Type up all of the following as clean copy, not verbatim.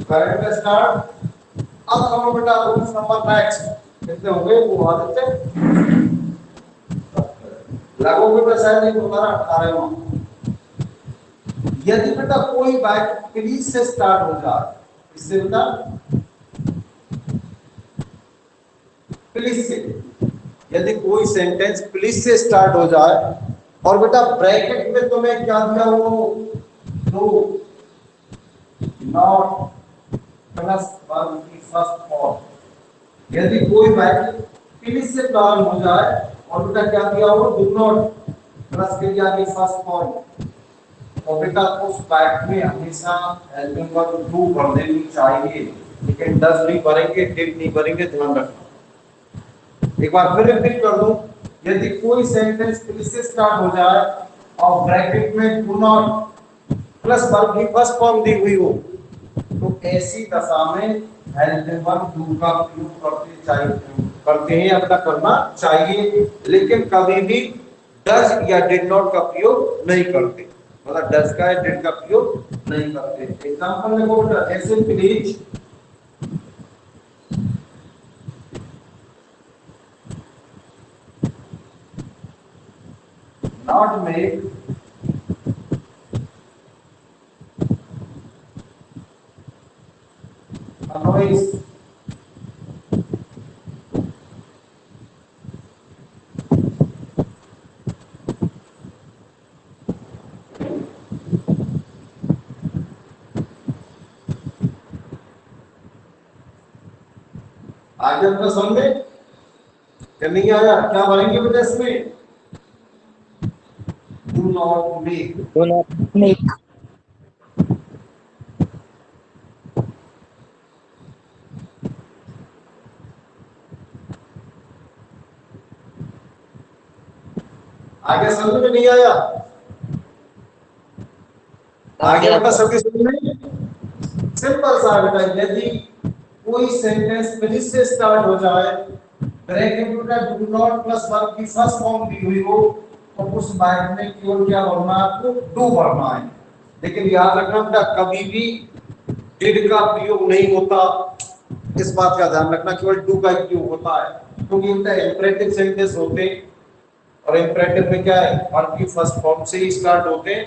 Current start. अब हम बेटा रूल्स नंबर नेक्स्ट कितने हो गए वो आते लागू बेटा शायद ये तुम्हारा 18वां। यदि बेटा कोई बाइक प्लीज से स्टार्ट हो जाए, इससे बेटा प्लीज से, यदि कोई सेंटेंस प्लीज से स्टार्ट हो जाए और बेटा ब्रैकेट में तुम्हें क्या दिया हो, डू नॉट प्लस वर्ब की फर्स्ट फॉर्म। यदि कोई वाक्य प्लीज से प्रारंभ हो जाए और बेटा क्या दिया हो, डू नॉट प्लस के क्या की फर्स्ट फॉर्म, तो बेटा उस वाक्य में हमेशा हेल्पिंग वर्ब डू भर देनी चाहिए, लेकिन डज नहीं भरेंगे, डिड नहीं भरेंगे, ध्यान रखना। एक बार फिर रिपीट कर दूं, यदि कोई सेंटेंस प्लीज से स्टार्ट हो जाए और ब्रैकेट में डू नॉट प्लस वर्ब की फर्स्ट फॉर्म दी हुई हो, तो ऐसी दशा में हेल्पिंग वर्ब डू का प्रयोग करते हैं या करना चाहिए, लेकिन कभी भी डज या डिड नॉट का प्रयोग नहीं करते, मतलब डज का या डिड का प्रयोग नहीं करते। एग्जांपल देखो बेटा, ऐसे please not make a noise आगे अपना समझ में क्या नहीं आया, क्या भरेंगे बेटा इसमें, do not make. Do not make. आगे समझ में नहीं आया, आगे बेटा सर। सबके समझ में सिंपल सा बेटा, यदि कोई सेंटेंस प्लीज से स्टार्ट हो जाए, ब्रैकेट में डू नॉट प्लस वर्ब की फर्स्ट फॉर्म दी हुई हो, तो उस वाक्य में केवल क्या भरना है, आपको डू भरना है। लेकिन याद रखना बेटा, कभी भी डिड का प्रयोग नहीं होता, इस बात का ध्यान रखना, केवल डू का प्रयोग होता है, क्योंकि उनका इंपरेटिव सेंटेंस होते और इंपरेटिव में क्या है, वर्ब की फर्स्ट फॉर्म से ही स्टार्ट होते हैं,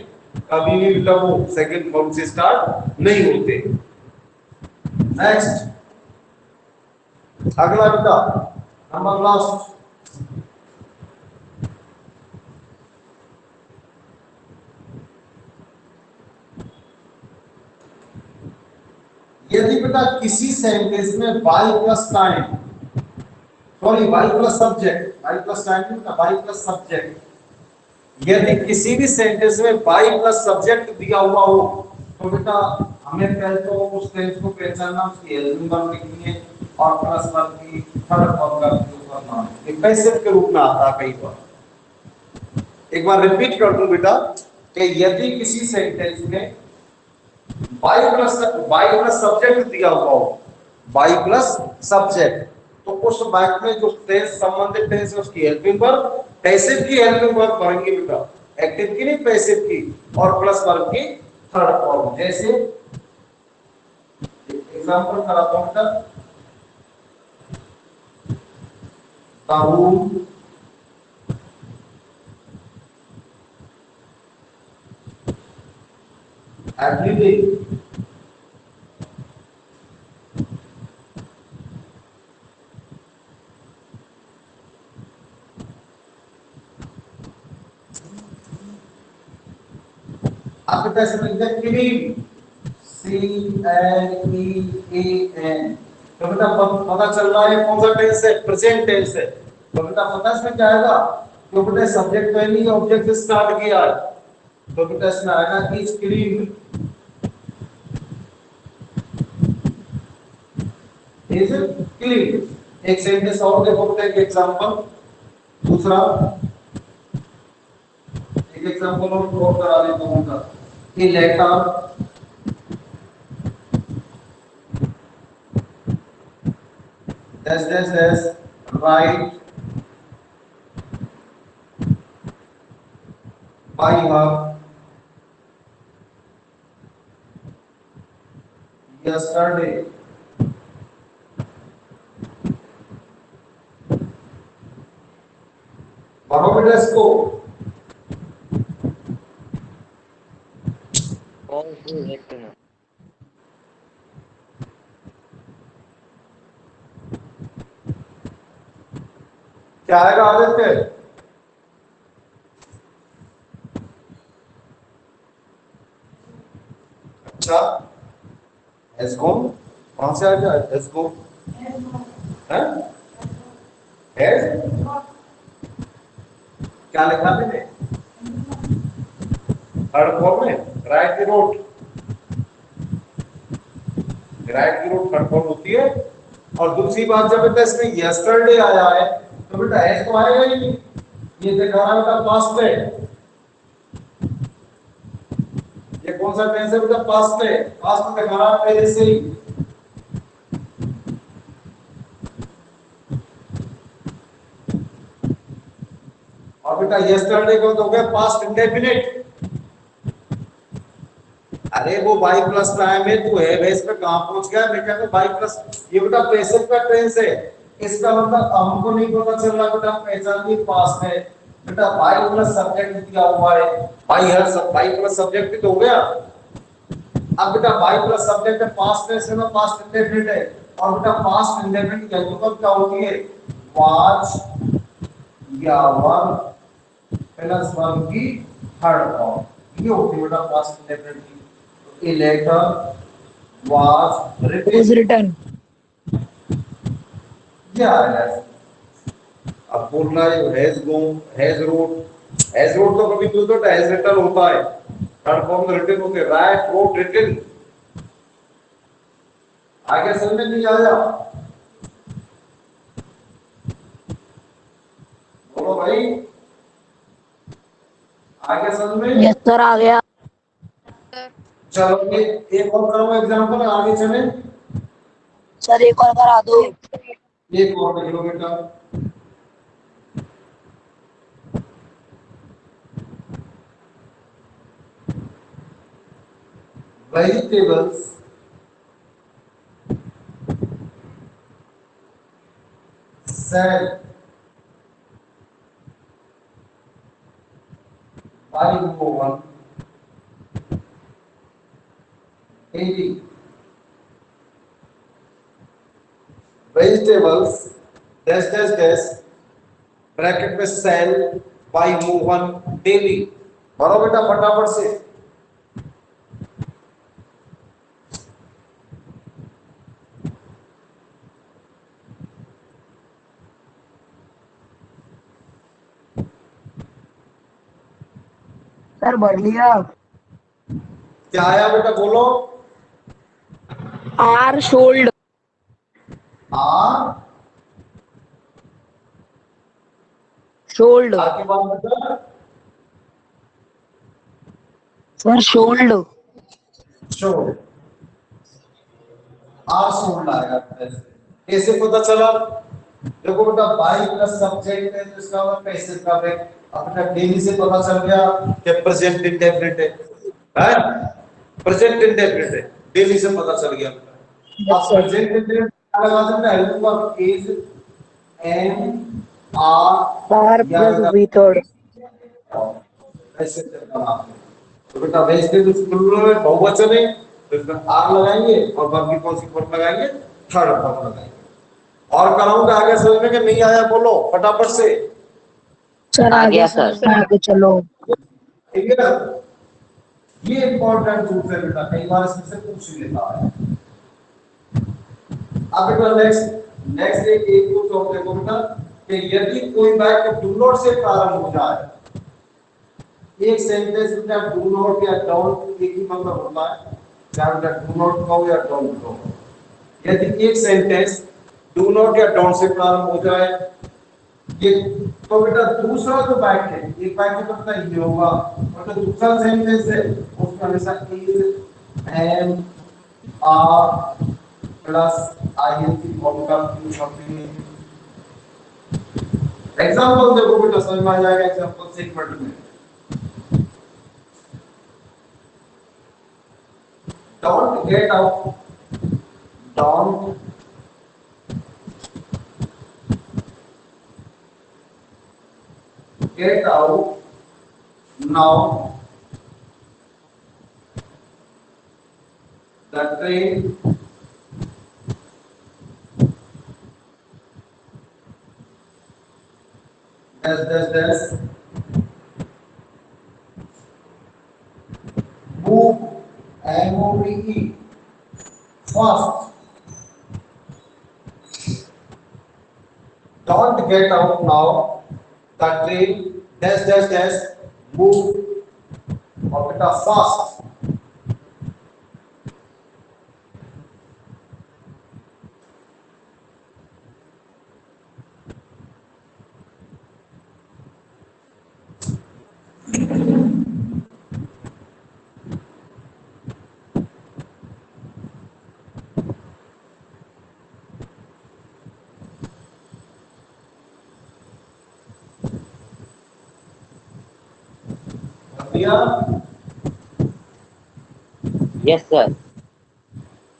कभी भी बेटा वो सेकंड फॉर्म से स्टार्ट नहीं होते। नेक्स्ट अगला बेटा नंबर लास्ट, यदि बेटा किसी सेंटेंस में by plus time, sorry by plus subject, by plus time नहीं बेटा, बाई प्लस सब्जेक्ट, यदि किसी भी सेंटेंस में बाई प्लस सब्जेक्ट दिया हुआ हो, तो बेटा हमें पहले तो उस टेंस को पहचानना, उसकी हेल्पिंग वर्ब लिखनी है और प्लस वर्ब की थर्ड फॉर्म का प्रयोग करना है। ये पैसिव के रूप में आता है कई बार। एक बार रिपीट कर दूं बेटा, कि यदि किसी सेंटेंस में बाई प्लस सब्जेक्ट दिया हुआ हो, बाई प्लस सब्जेक्ट, तो उस वाक्य में जो टेंस संबंधित टेंस है उसकी हेल्पिंग वर्ब, पैसिव की हेल्पिंग वर्ब भरेंगे बेटा, एक्टिव की नहीं पैसिव की, और प्लस वर्ब की थर्ड फॉर्म। जैसे एग्जांपल कराता हूं बेटा, ताहूम एवरी डे, आप बेटा इसमें लिखते हैं क्लीन, CLEAN, तो बेटा पता चल रहा है कौन सा टेंस है, प्रेजेंट टेंस है, तो बेटा पता इसमें क्या आएगा, तो बेटा सब्जेक्ट पहले ही ऑब्जेक्ट से स्टार्ट किया है, तो बेटा इसमें आएगा कि क्लीन इज क्लीन। एक सेंटेंस और देखो बेटा, एक एग्जांपल, दूसरा एक एग्जांपल और करा देता हूं बेटा, कि letter dash write by her yesterday. बरोबर इसको कौन सी हेक्ट में क्या आएगा आदित्य? अच्छा एसको कौन से आएगा एसको है एस क्या लिखा मैंने थर्ड फॉर्म में राइट की रूट थर्ड फॉर्म होती है। और दूसरी बात जब बेटा इसमें यस्टरडे आया है तो बेटा एस तो आएगा ही नहीं, ये दिखा रहा है बेटा पास्ट है। ये कौन सा टेंस है बेटा? पास्ट है। पास्ट दिखा रहा है पहले से ही। और बेटा यस्टरडे को तो हो गया पास्ट इंडेफिनिट। अरे वो बाई प्लस टाइम है, तू है बेस पे कहां पहुंच गया? मैं कहता बाई प्लस, ये बेटा पैसिव का टेंस है। इसका मतलब हमको नहीं पता चल रहा बेटा पहचान की पास्ट है। बेटा बाई प्लस सब्जेक्ट दिया हुआ है, बाई हर सब बाई प्लस सब्जेक्ट तो हो गया। अब बेटा बाई प्लस सब्जेक्ट है, पास्ट टेंस है ना, पास्ट इंडेफिनिट है। और बेटा पास्ट इंडेफिनिट की वैल्यू क्या होती है? वाज या वर प्लस वन की थर्ड फॉर्म, ये होती है बेटा पास्ट इंडेफिनिट की। A letter was written. Yeah, अब बोलना है हैज गोन, हैज रोट तो कभी तो हैज रिटन होता है, थर्ड फॉर्म में रिटन होते हैं, राइट रोट रिटन। आगे समझ में नहीं आया? बोलो भाई, आगे समझ में? यस सर आ गया। चलो ये एक और करो एग्जांपल, आगे चले। सर एक और करा दो। एक और देख लो बेटा। Vegetables sell by woman daily. Vegetables dash bracket में सेल बाय मोहन डेली। भरो बेटा फटाफट से। सर भर लिया। क्या आया बेटा बोलो? R should. R should R के बाद बेटा sir should. Should, R should आएगा। कैसे पता चला? देखो बेटा बाई प्लस सब्जेक्ट है तो इसका मतलब पैसिव का है। अपना डेली से पता चल गया कि प्रेजेंट इंडेफिनिट है, प्रेजेंट इंडेफिनिट है, डेली से पता चल गया। यस अब सर। प्रेजेंट इंडेफिनिट लगा सकते हैं, help of is N R R या प्लस बेटा वी थर्ड। ऐसे करना आपने। तो बेटा वेजिटेबल्स प्लूरल में बहुवचन है तो इसमें आर लगाएंगे और बाकी कौन सी फॉर्म लगाएंगे? थर्ड फॉर्म लगाएंगे। और कराऊंगा आगे समझ में कि नहीं आया? बोलो फटाफट से। सर आ आ गया गया सर। समझ में, आगे चलो। ठीक है ना? ये इंपॉर्टेंट रूल है बेटा, कई बार इसमें से पूछ लेता है। अब बेटा नेक्स्ट एक रूल ऑफ देखो बेटा कि यदि कोई वाक्य डू नॉट से प्रारंभ हो जाए, एक सेंटेंस में डू नॉट या डोंट एक ही मतलब होता है, चाहे बेटा डू नॉट कहो या डोंट कहो। यदि एक सेंटेंस डू नॉट या डोंट से प्रारंभ हो जाए, ये तो बेटा दूसरा जो वाक्य है, एक वाक्य तो पता ये होगा और जो दूसरा सेंटेंस है उसमें हमेशा is and are plus ING form का यूज होती है। एग्जांपल देखो बेटा समझ में आ जाएगा। एग्जांपल से एक मिनट में, don't get out Don't get out now. The train dash move move fast. Don't get out now. The train dash move or beta fast. भैया Yes, sir.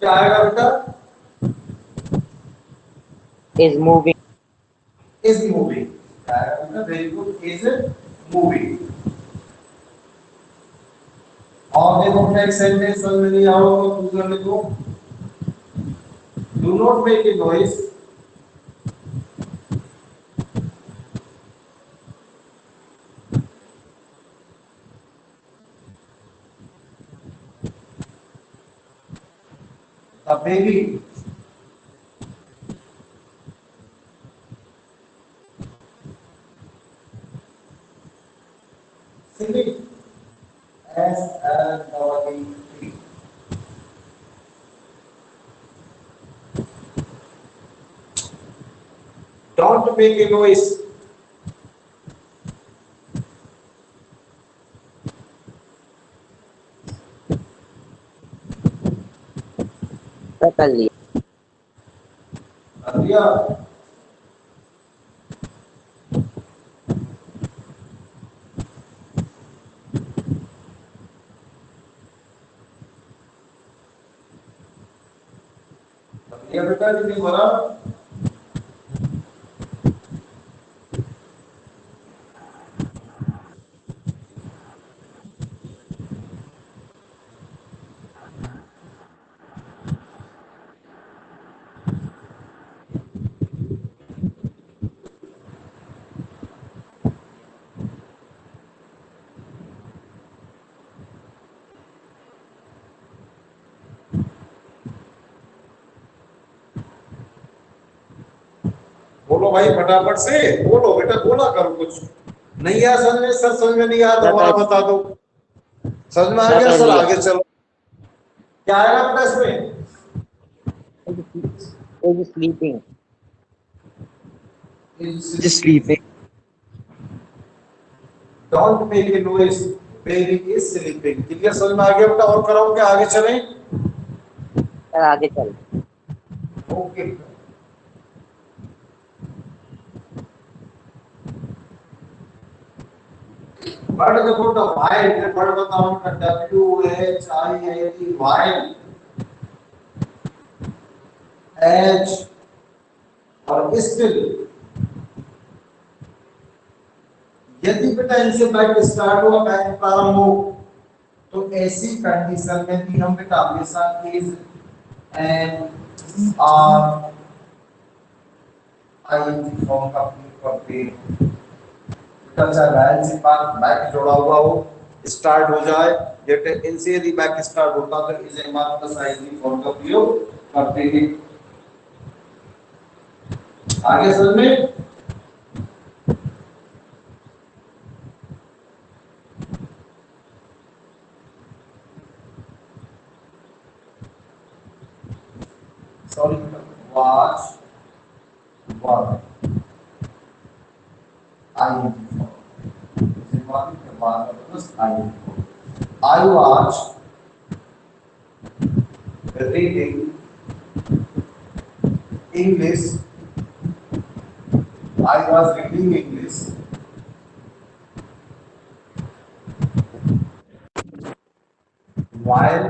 क्या आएगा बेटा? Is moving. Is moving. क्या आएगा बेटा? Very good. Is moving. और देखो next sentence समझ में नहीं आ रहा हो तो दूसरा लिखो. Do not make a noise. The baby singing as a body. Don't make a noise. Certainly. भैया भैया बेटा कितनी बड़ा? बोलो भाई फटाफट से बोलो बेटा बोला करो कुछ. नहीं आया समझ में? सर समझ में नहीं आया दोबारा बता दो. समझ में आ गया सर? आगे चलो. क्या आएगा बेटा इसमें? Is sleeping. Just sleeping. Don't make a noise. Baby is sleeping. Clear समझ में आ गया बेटा? और कराओ क्या? आगे चलें? Sir, आगे चल. ओके. वर्ड देखो तो वाइल्ड वर्ड बताओ ना. WHILD वाइल्ड एज और स्टिल. यदि बेटा इनसे बैक स्टार्ट हुआ बैक प्रारंभ हो तो ऐसी कंडीशन में भी हम बेटा हमेशा is N are I form का प्रयोग करते हैं. बेटा चाहे से बात बैक जोड़ा हुआ हो स्टार्ट हो जाए जैसे इनसे यदि बैक स्टार्ट होता तो is am are plus I form का प्रयोग करते हैं. आगे समझ में? सॉरी वाच वर्क आई जिम्मेवारी के बाद plus I. I was reading English. I was reading English while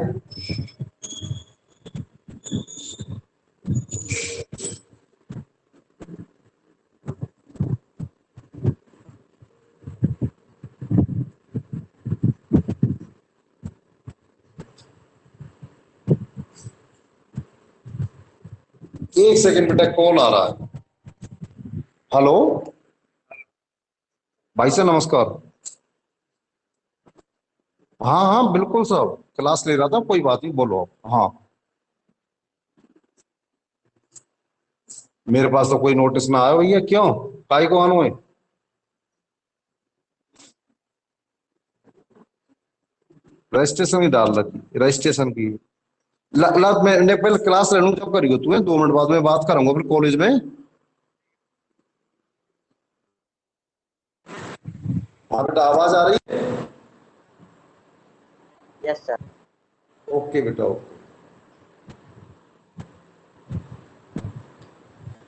एक सेकंड बेटा, कॉल आ रहा है। हेलो भाई साहब, नमस्कार। हाँ हाँ बिल्कुल साहब, क्लास ले रहा था, कोई बात नहीं, बोलो। हाँ, मेरे पास तो कोई नोटिस ना आया भैया। क्यों, काय को आनो है? रजिस्ट्रेशन ही डाल रखी, रजिस्ट्रेशन की। मैंने पहले क्लास ले लूँ, जब करियो तू 2 मिनट बाद में बात करूंगा फिर कॉलेज में। हाँ बेटा, आवाज आ रही है? Yes, sir. ओके बेटा, ओके।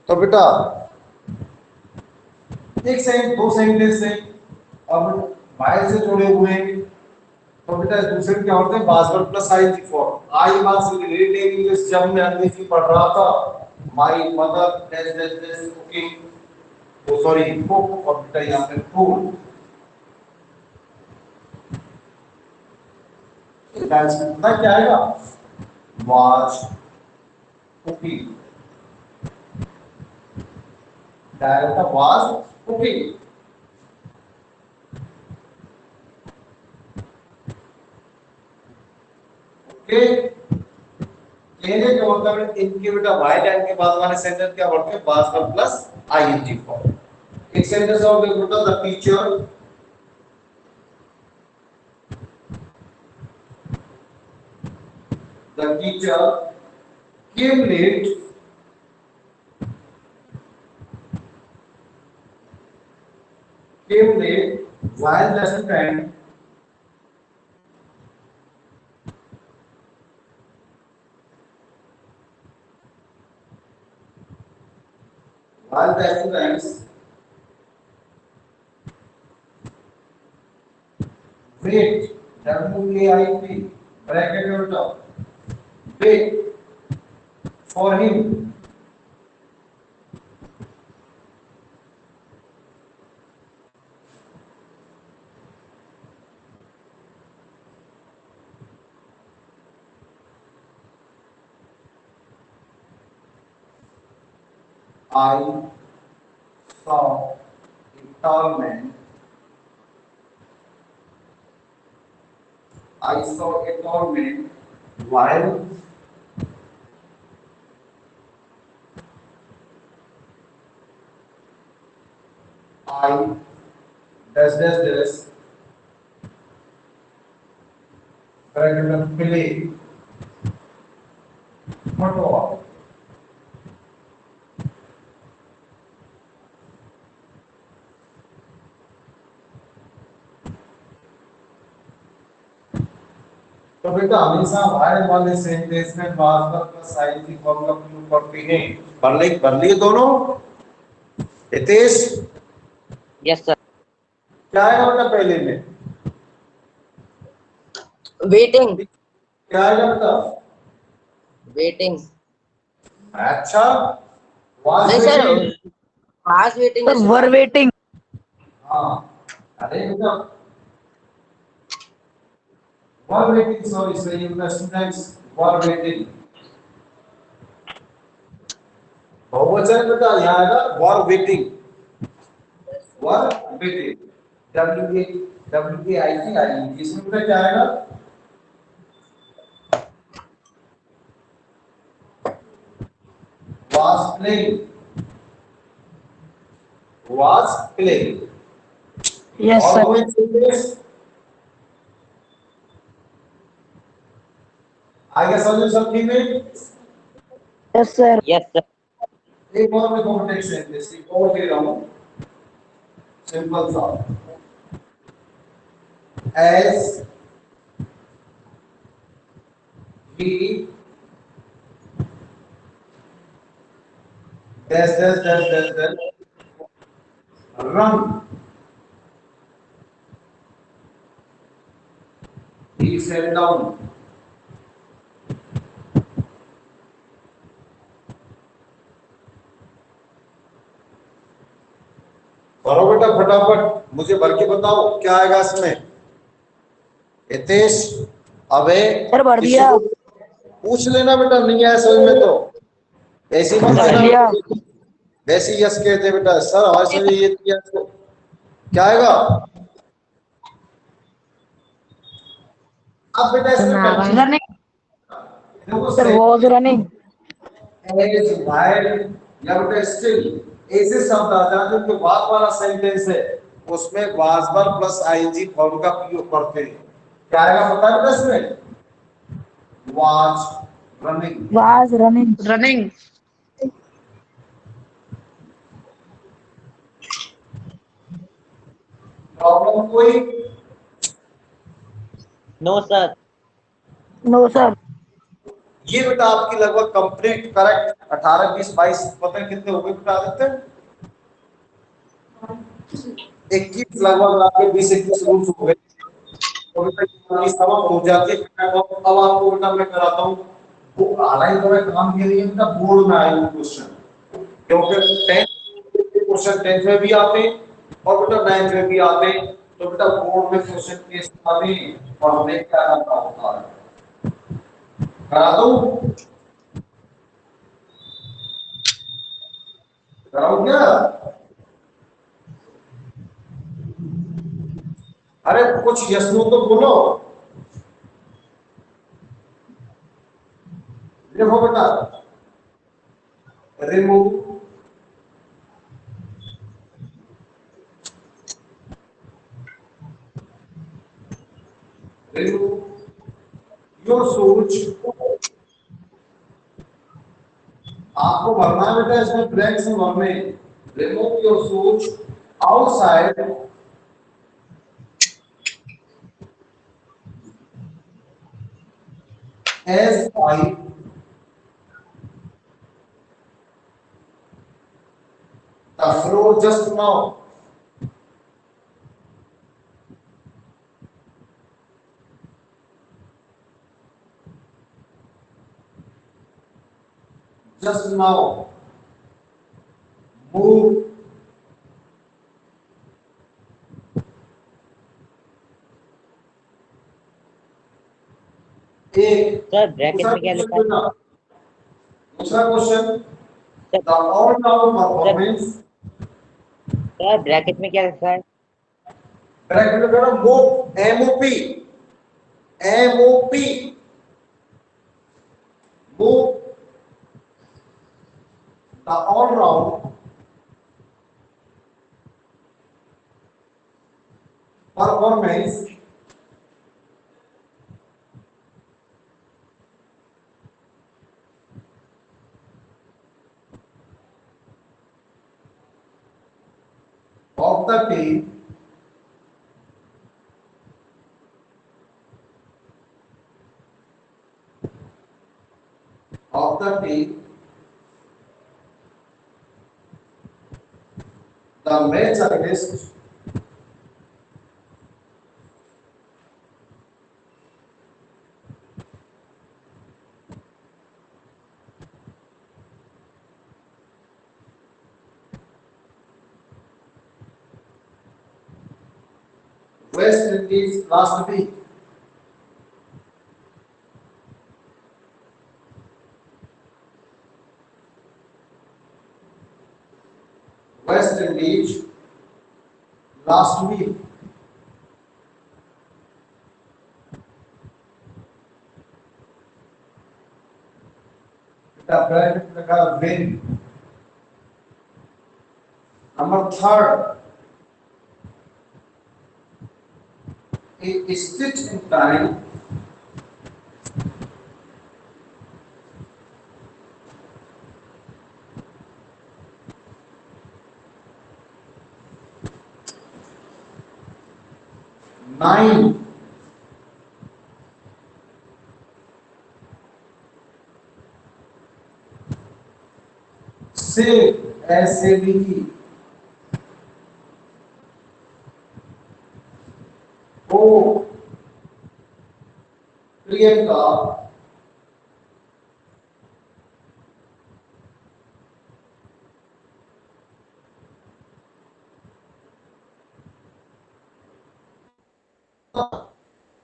तो बेटा एक सेकंड, 2 सेंटेंस से अब बाहर से जुड़े हुए हैं। तो बेटा दूसरे क्या होते हैं, बाजवर्ड प्लस आई थी for I was reading English. जब मैं अंग्रेजी पढ़ रहा था, my mother dash dash dash cooking, oh sorry cook, और बेटा यहाँ पे फूड। पता क्या आएगा, was cooking, direct was cooking. Okay, कहने का मतलब है इनके बेटा वाई टाइम के बाद वाले सेंटेंस क्या बढ़ते हैं, बाजवर्ड प्लस आईएनजी फॉर्म। एक सेंटेंस और देखो बेटा, the teacher came late while lesson time while lesson times wait, wait, bracket your top, wait for him, I saw a tall man, I saw a tall man while I dash dash dash bracket play football। तो बेटा हमेशा wire वाले sentence में बाजवर्ड plus ING form का प्रयोग करते हैं। भर लिए दोनों। Hitesh, Yes, sir. क्या है बेटा पहले में? Waiting. क्या है बेटा? Waiting. अच्छा, वाज नहीं sir, waiting. fast waiting Sir, is were waiting. हाँ, अरे बेटा वर वेटिंग, सॉरी सही है, स्टूडेंट्स वर वेटिंग। बहुवचन बेटा यहाँ आएगा were waiting, were waiting, W A I T I, इसमें बेटा क्या आएगा, was playing, was playing। Yes, और sir. कोई सेंटेंस आएगा सॉल्यूशन की में? Yes, sir. Yes, sir. एक और मैं कॉन्टेक्स्ट सेंटेंस एक और दे रहा हूं, सिंपल सा, as we dash run, he fell down। भरो बेटा फटाफट, मुझे भर के बताओ क्या आएगा इसमें। हितेश, अबे सर भर किसी दिया। को पूछ लेना बेटा, नहीं आया समझ में तो। ऐसी मत सर, देना लिया। वैसे यस कहते बेटा सर हमारे से ये किया तो क्या आएगा। अब बेटा इसमें कंफ्यूजन रनिंग देखो sir, was running. As while या बेटा स्टिल ऐसे शब्द आ जाते हैं जो बाद वाला सेंटेंस है उसमें was one plus ING form का प्रयोग करते हैं। क्या आएगा पता है बेटा इसमें was running. Was running. Problem कोई। No sir. No sir. ये बेटा आपकी लगभग कंप्लीट करेक्ट 18 20 22 पता है कितने हो गए बेटा आदित्य 21 लगभग आपके 20 21 रूल्स हो गए। तो बेटा ये समाप्त हो जाती है। अब आपको बेटा मैं कराता हूँ वो हालांकि तो मैं काम के लिए बेटा बोर्ड में आए हुए क्वेश्चन क्योंकि 10 क्वेश्चन 10th में भी आते हैं और बेटा 9th में भी आते हैं तो बेटा बोर्ड में क्वेश्चन केस आते हैं और हमें क्या करना होता है करा दूं कराऊं क्या। अरे कुछ यस नो तो बोलो। देखो बेटा रिमूव रिमूव योर सोच। आपको भरना है बेटा इसमें ब्लैंक्स में भरने। Remove your shoes outside as I the floor just now. Just now move एक सर ब्रैकेट दूसरा में क्या क्वेश्चन लिखा है? बेटा दूसरा question sir the all round sir performance. Sir bracket में क्या लिखा है? ब्रैकेट में बेटा move MOP MOP move the all round performance of the team of the team the match against West Indies last week. West Indies last week. The brand win. Number third, a stitch in time. Nine. Save SAVE. O. Priyanka.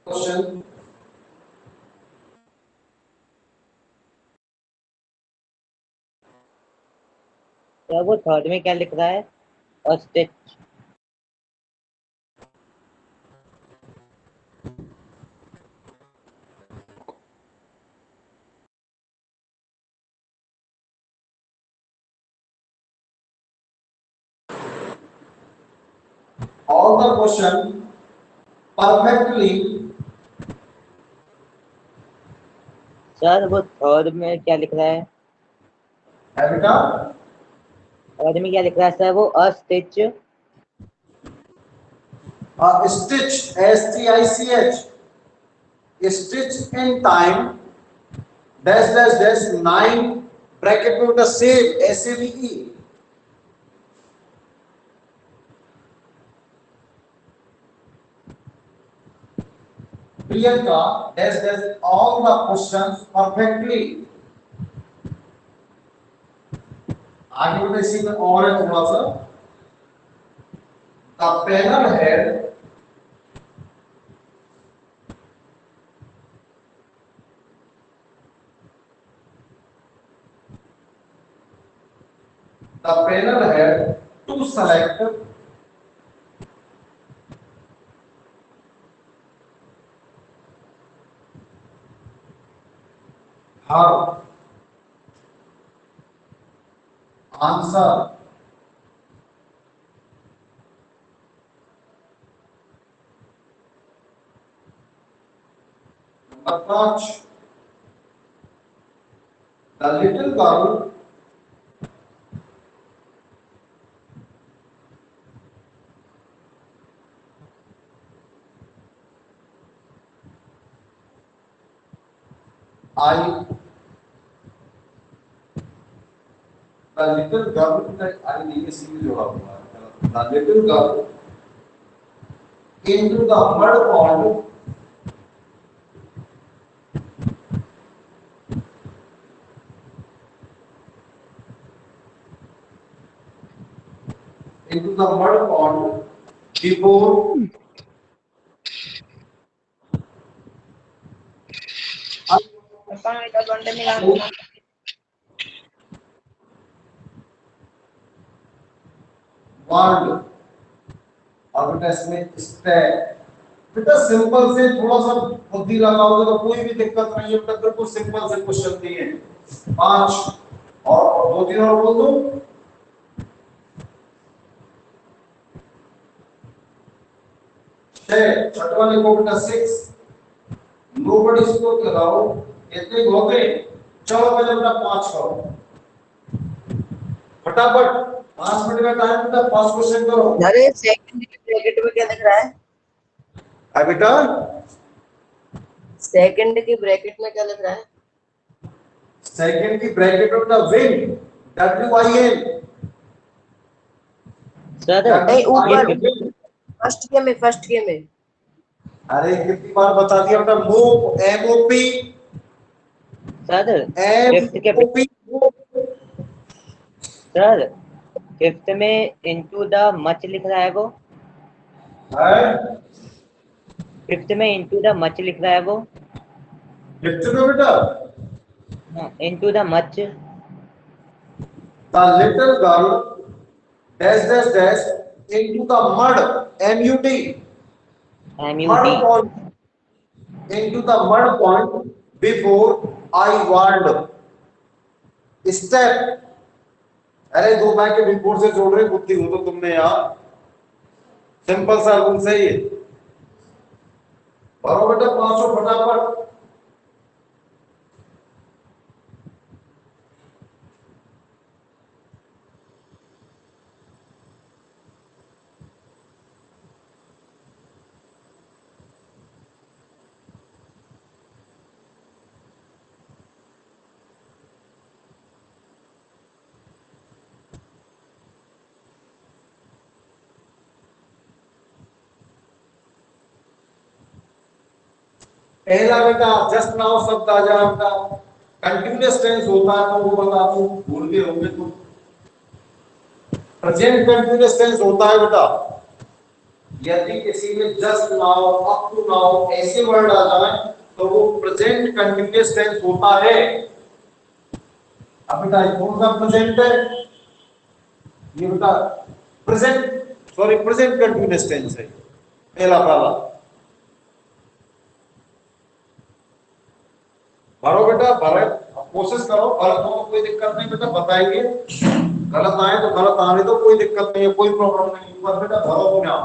Question. Sir वो third में क्या लिख रहा है? अ stitch. All the question perfectly. Sir वो third में क्या लिख रहा है? है बेटा, थर्ड में क्या लिख रहा है सर? वो अ stitch. stitch, STICH, stitch in time dash dash dash 9 bracket में बेटा save SAVE Priyanka dash dash all the questions perfectly। आगे बेटा इसी में और है थोड़ा सा, the panel head to select her answer। Approach the little girl I the little girl that I नहीं है सीधे जोड़ा हुआ है the little girl into the mud pond before warned। और बेटा इसमें स्टेप बेटा सिंपल से थोड़ा सा बुद्धि लगाओगे तो कोई भी दिक्कत नहीं है बेटा, बिल्कुल सिंपल से क्वेश्चन दिए हैं। 5 और 2-3 और बोल दो। 6 छठवा लिखो बेटा 6 नोबडी स्कोर लगाओ इतने हो गए। चलो पहले बेटा 5 करो फटाफट, 5 मिनट का टाइम बेटा, 5 क्वेश्चन करो। अरे सेकंड के ब्रैकेट में क्या लिख रहा है? बेटा सेकंड के ब्रैकेट में क्या लिख रहा है? सेकंड की ब्रैकेट में बेटा विन WIN सर नहीं, ऊपर ये फर्स्ट के में अरे कितनी बार बता दिया बेटा, मोप MOP सर फिफ्थ के MOP सर फिफ्थ में इनटू द मच लिख रहा है वो। है फिफ्थ में इनटू द मच लिख रहा है वो। लिख चुके बेटा। Into the much. The little girl dash dash dash into the mud MUD mud MUD pond into the mud pond before I warned step। अरे दो मैं के बिफोर से जोड़ रहे बुद्धि हो तो तुमने यार, सिंपल सा रूल सही है। और बेटा 500 फटाफट। पहला बेटा जस्ट नाउ शब्द आ जाए बेटा, कंटिन्यूअस टेंस होता है तो वो बता दूं, भूल गए होंगे तो। प्रेजेंट कंटिन्यूअस टेंस होता है बेटा यदि किसी में just now up to now ऐसे वर्ड आ जाए तो वो प्रेजेंट कंटिन्यूअस टेंस होता है। अब बेटा कौन सा प्रेजेंट है? ये बेटा प्रेजेंट कंटिन्यूअस टेंस है पहला। भरो बेटा, भरे, कोशिश करो, गलत हो तो कोई दिक्कत नहीं बेटा, बताएंगे। गलत आए तो गलत आने दो, कोई दिक्कत नहीं है, कोई प्रॉब्लम नहीं, बस बेटा भरो हो ना।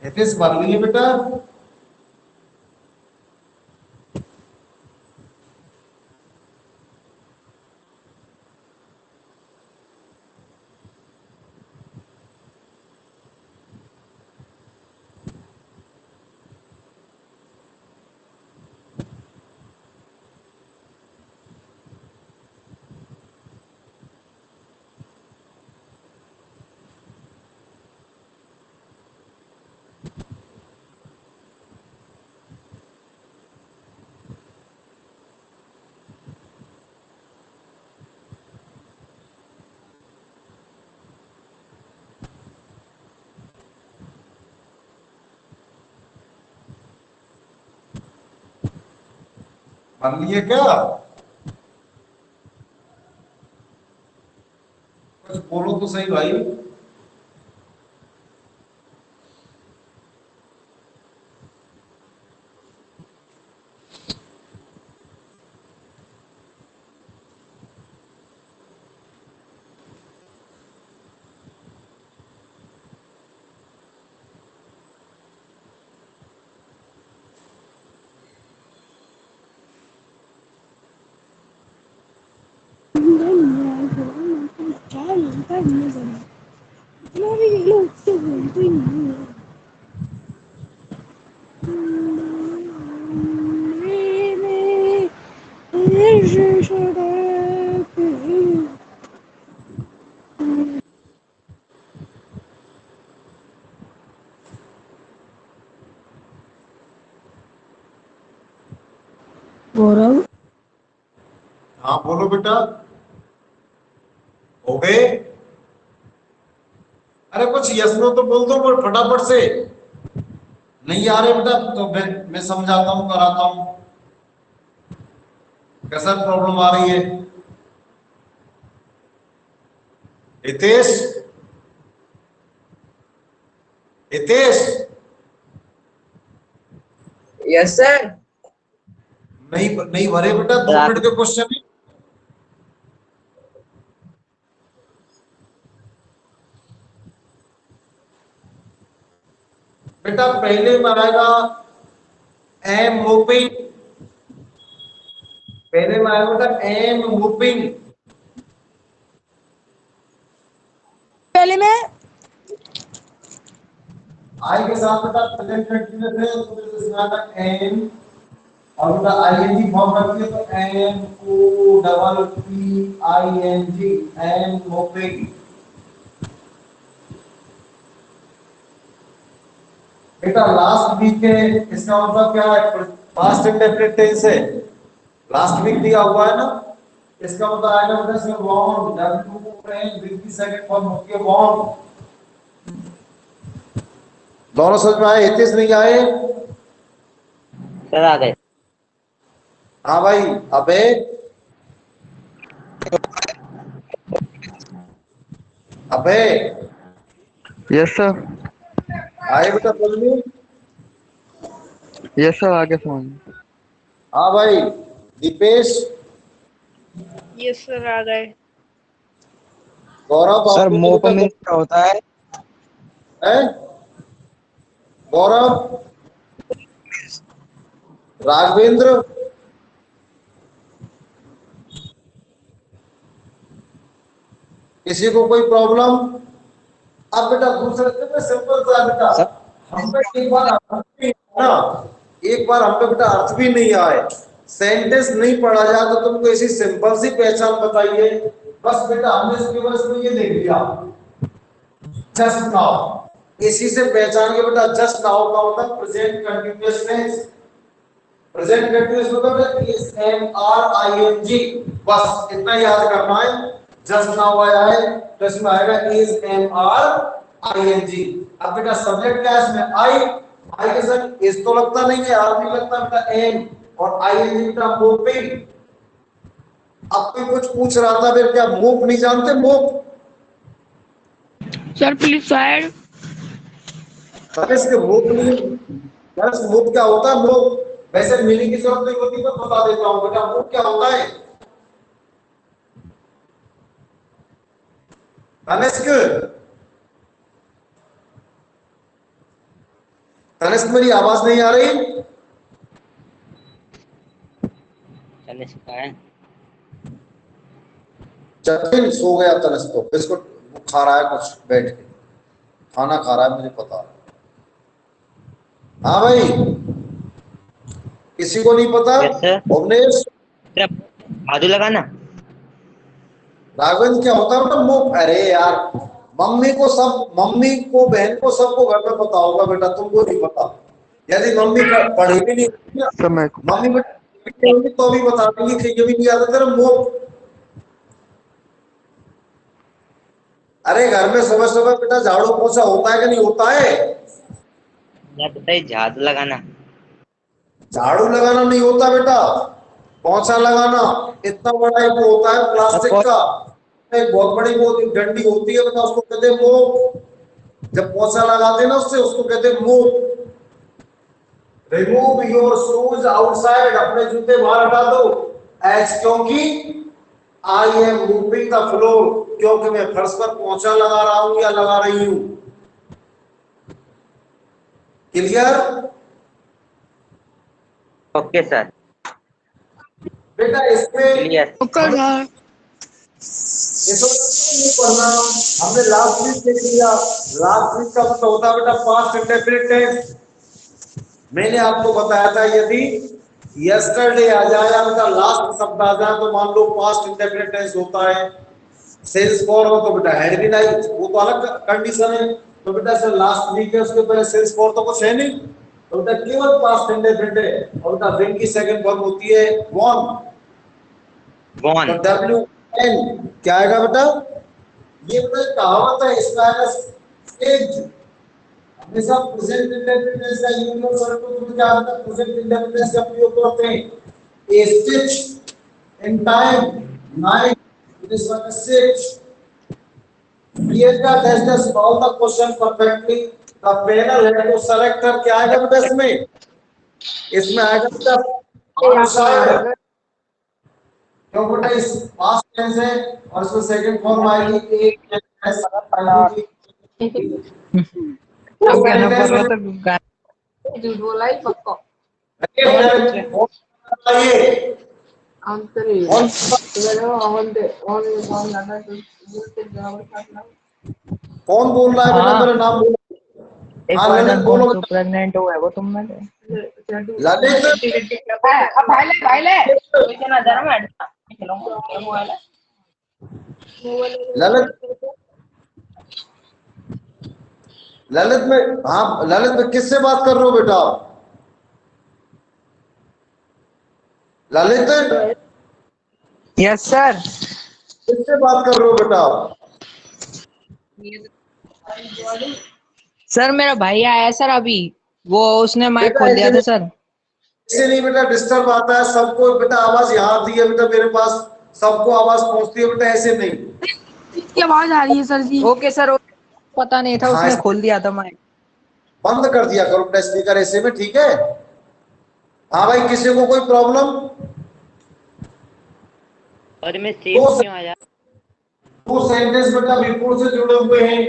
एथिस भर लिए बेटा। भर लिए क्या? कुछ बोलो तो सही भाई। गौरव, हाँ बोलो बेटा, हो गए? अरे कुछ यस नो तो बोल दो पर फटाफट से। नहीं आ रहे बेटा तो मैं समझाता हूँ, कराता हूँ। कैसा प्रॉब्लम आ रही है हितेश? Hitesh yes sir. नहीं नहीं भरे बेटा, 2 मिनट के क्वेश्चन है। बेटा पहले में आएगा एम मूविंग, पहले में आएगा बेटा एम मूविंग। पहले मैं आई के साथ बेटा प्रेजेंट कंटिन्यूअस है तो फिर इसमें आता एम और बेटा आईएनजी फॉर्म रखिए तो M O double P I N G M mopping. बेटा लास्ट वीक के इसका मतलब क्या है? पास्ट इंडेफिनिट टेंस है, लास्ट वीक दिया हुआ है ना, इसका मतलब आएगा बेटा इसमें वॉन डब्ल्यू को एन विद की सेकंड फॉर्म होती है वॉन। दोनों समझ में आए? हितेश नहीं आए? सर आ गए। हाँ भाई अबे अबे यस सर। आए बेटा समझ में? यस सर, आगे समझ। हाँ भाई दीपेश यस सर आ गए। गौरव सर आप लोग मोप बेटा में क्या होता है? है गौरव राघवेंद्र किसी को कोई प्रॉब्लम? अब बेटा दूसरे स्टेप में सिंपल सा है बेटा, सर हम पे एक बार अर्थ भी ना, एक बार हम पे बेटा अर्थ भी नहीं आए, सेंटेंस नहीं पढ़ा जाए तो तुमको ऐसी सिंपल सी पहचान बताइए। बस बेटा हमने इसके बस में ये देख लिया जस्ट नाउ, इसी से पहचान के बेटा जस्ट नाउ का होता है present continuous tense. Present continuous मतलब is am are I N G, बस इतना याद करना है। जस्ट नाउ आया है तो इसमें आएगा is am are I N G. अब बेटा सब्जेक्ट क्या है इसमें? आई के साथ इज तो लगता नहीं है, आर भी लगता बेटा एम, और आई एन जी बेटा मूविंग। अब कोई कुछ पूछ रहा था फिर क्या मूव नहीं जानते? Move sir please side. इसके मूव नहीं, बस मूव क्या होता है? मूव वैसे मीनिंग की जरूरत नहीं होती, मैं बता देता हूं बेटा मूव क्या होता है। तनिष्क तनिष्क मेरी आवाज नहीं आ रही? चले सिखाए। जतिन सो गया तनिष्क तो बिस्कुट खा रहा है कुछ बैठ के, खाना खा रहा है मुझे पता। हाँ भाई किसी को नहीं पता? Yes sir. Bhuvnesh sir Bhadu लगाना। राघवेंद्र क्या होता है बेटा मूव? अरे यार मम्मी को सब, मम्मी को बहन को सबको घर में पता होगा बेटा, तुमको नहीं पता। यदि मम्मी पढ़ी भी नहीं समय मम्मी बेटा तो भी बता देंगी कि ये भी नहीं आता तेरा मूव। अरे घर में सुबह सुबह बेटा झाड़ू पोछा होता है कि नहीं होता है? या बताइए झाड़ू लगाना। झाड़ू लगाना नहीं होता बेटा, पोछा लगाना। इतना बड़ा एक वो होता है प्लास्टिक का, एक बहुत बड़ी वो डंडी होती है बेटा, उसको कहते हैं मोप। जब पोछा लगाते हैं ना उससे, उसको कहते हैं मोप। रिमूव योर शूज आउटसाइड, अपने जूते बाहर हटा दो। एज क्योंकि I am moving the floor, क्योंकि मैं फर्श पर पोछा लगा रहा हूं या लगा रही हूं। क्लियर? Okay sir. बेटा इसमें क्लियर। Okay sir. इसको नहीं पढ़ना, हमने लास्ट वीक देख लिया। लास्ट वीक का मतलब होता है बेटा पास्ट इंडेफिनिट टेंस। मैंने आपको बताया था यदि यस्टरडे आ जाए या बेटा लास्ट शब्द आ जाए तो मान लो पास्ट इंडेफिनिट टेंस होता है। सेल्स फॉर हो तो बेटा हैड बीन आई, वो तो अलग कंडीशन है। तो बेटा सर लास्ट वीक है उसके पहले सेल्स फॉर तो कुछ है नहीं, तो बेटा केवल पास्ट इंडेफिनिट है। और बेटा विन की सेकंड फॉर्म होती है वॉन। वॉन। तो डब्ल्यू एन क्या आएगा बेटा? ये बेटा कहावत है, इसका आएगा स्टेज। हमेशा प्रेजेंट इंडेफिनिट का यूनियन वर्ब को तुम क्या होता है प्रेजेंट इंडेफिनिट का प्रयोग करते हैं। ए stitch in time night, this one stitch. Priyanka has just solved the question perfectly. The panel है तो सेलेक्टर क्या आएगा बेटा इसमें? इसमें आएगा बेटा आउटसाइड, क्यों बेटा इस पास्ट टेंस है और इसमें सेकंड फॉर्म आएगी एक एस आएगी। अब कहना पड़ रहा था झूठ बोला ही पक्का। बताइए आंसर कौन कौन बोल रहा है बेटा? मेरा नाम बोलो। एक हाँ, क्वेश्चन ललित बोलो। कौन तो प्रेग्नेंट हुआ है वो तुम में थे? ललित अब भाई ले भाई ले क्वेश्चन आ जा रहा है चलो क्या मोबाइल है ललित ललित में, हाँ ललित में किससे बात कर रहे हो बेटा? Lalit yes sir. किससे बात कर रहे हो बेटा? सर मेरा भाई आया है सर अभी, वो उसने माइक बेटा खोल दिया था सर। ऐसे नहीं बेटा, डिस्टर्ब आता है सबको बेटा, आवाज यहाँ आती है बेटा मेरे पास, सबको आवाज पहुंचती है बेटा, ऐसे नहीं। की आवाज आ रही है सर जी। ओके सर, पता नहीं था, हाँ, उसने खोल दिया था माइक। बंद कर दिया करो बेटा स्पीकर ऐसे में, ठीक है? हाँ भाई, किसी को कोई प्रॉब्लम? और मैं सेव क्यों आया दो सेंटेंस बेटा बिफोर से जुड़े हुए हैं।